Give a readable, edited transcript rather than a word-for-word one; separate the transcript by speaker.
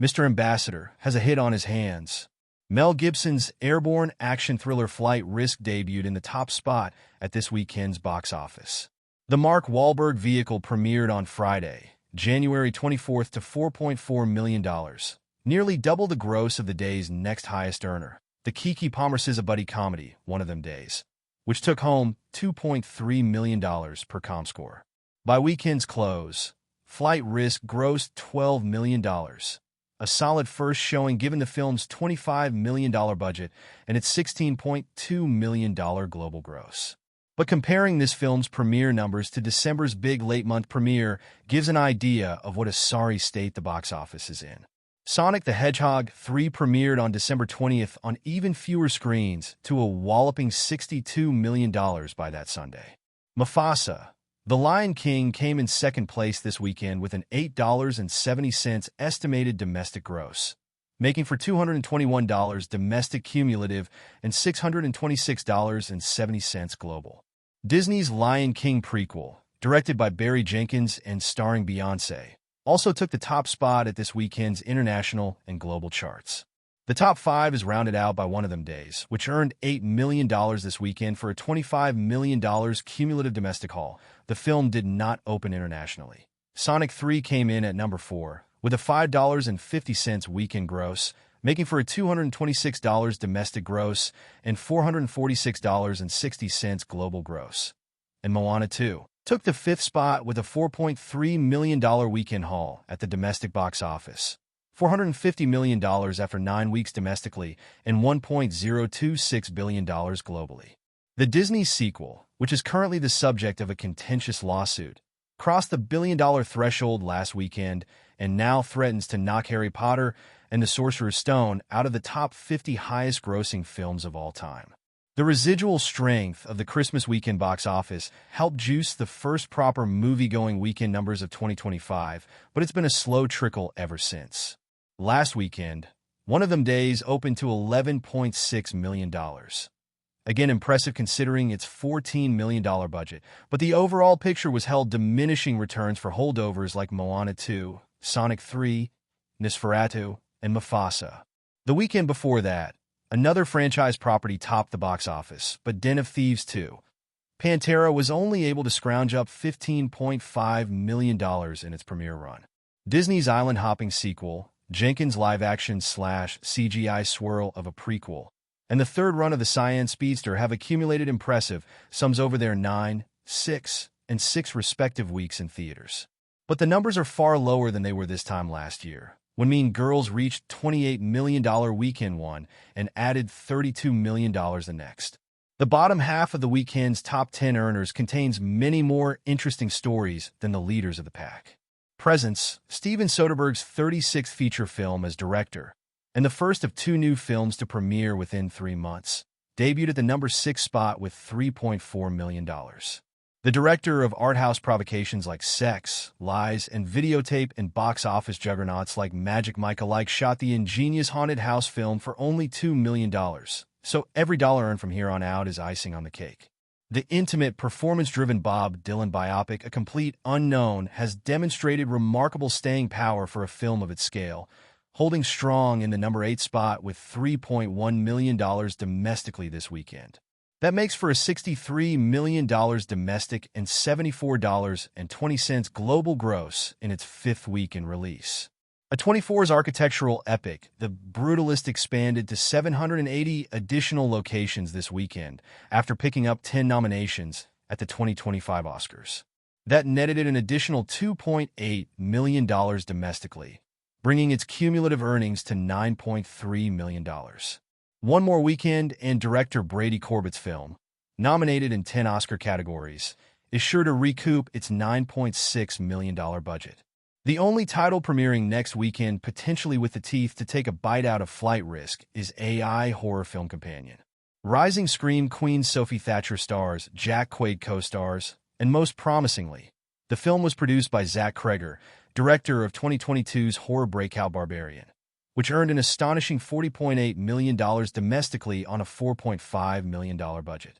Speaker 1: Mr. Ambassador has a hit on his hands. Mel Gibson's airborne action thriller Flight Risk debuted in the top spot at this weekend's box office. The Mark Wahlberg vehicle premiered on Friday, January 24th to $4.4 million, nearly double the gross of the day's next highest earner, the Keke Palmer SZA buddy comedy, One of Them Days, which took home $2.3 million per ComScore. By weekend's close, Flight Risk grossed $12 million, a solid first showing given the film's $25 million budget and its $16.2 million global gross. But comparing this film's premiere numbers to December's big late-month premiere gives an idea of what a sorry state the box office is in. Sonic the Hedgehog 3 premiered on December 20th on even fewer screens to a walloping $62 million by that Sunday. Mufasa: The Lion King came in second place this weekend with an $8.70 estimated domestic gross, making for $221 domestic cumulative and $626.70 global. Disney's Lion King prequel, directed by Barry Jenkins and starring Beyoncé, also took the top spot at this weekend's international and global charts. The top 5 is rounded out by One of Them Days, which earned $8 million this weekend for a $25 million cumulative domestic haul. The film did not open internationally. Sonic 3 came in at number 4, with a $5.50 weekend gross, making for a $226 domestic gross and $446.60 global gross. And Moana 2 took the 5th spot with a $4.3 million weekend haul at the domestic box office, $450 million after 9 weeks domestically, and $1.026 billion globally. The Disney sequel, which is currently the subject of a contentious lawsuit, crossed the billion-dollar threshold last weekend and now threatens to knock Harry Potter and the Sorcerer's Stone out of the top 50 highest-grossing films of all time. The residual strength of the Christmas weekend box office helped juice the first proper movie-going weekend numbers of 2025, but it's been a slow trickle ever since. Last weekend, One of Them Days opened to $11.6 million. Again, impressive considering its $14 million budget, but the overall picture was held diminishing returns for holdovers like Moana 2, Sonic 3, Nosferatu, and Mufasa. The weekend before that, another franchise property topped the box office, but Den of Thieves 2, Pantera, was only able to scrounge up $15.5 million in its premiere run. Disney's island-hopping sequel, Jenkins' live-action/CGI swirl of a prequel, and the third run of the Cyan Speedster have accumulated impressive sums over their 9, 6, and 6 respective weeks in theaters. But the numbers are far lower than they were this time last year, when Mean Girls reached $28 million weekend one and added $32 million the next. The bottom half of the weekend's top 10 earners contains many more interesting stories than the leaders of the pack. Presence: Steven Soderbergh's 36th feature film as director, and the first of 2 new films to premiere within 3 months, debuted at the number 6 spot with $3.4 million. The director of art house provocations like Sex, Lies, and Videotape and box office juggernauts like Magic Mike alike shot the ingenious haunted house film for only $2 million, so every dollar earned from here on out is icing on the cake. The intimate, performance-driven Bob Dylan biopic, A Complete Unknown, has demonstrated remarkable staying power for a film of its scale, holding strong in the number 8 spot with $3.1 million domestically this weekend. That makes for a $63 million domestic and $74.20 global gross in its 5th week in release. A24's architectural epic, The Brutalist, expanded to 780 additional locations this weekend after picking up 10 nominations at the 2025 Oscars. That netted it an additional $2.8 million domestically, bringing its cumulative earnings to $9.3 million. One more weekend, and director Brady Corbett's film, nominated in 10 Oscar categories, is sure to recoup its $9.6 million budget. The only title premiering next weekend potentially with the teeth to take a bite out of Flight Risk is AI horror film companion. Rising Scream queen Sophie Thatcher stars, Jack Quaid co-stars, and most promisingly, the film was produced by Zach Kreger, director of 2022's horror breakout Barbarian, which earned an astonishing $40.8 million domestically on a $4.5 million budget.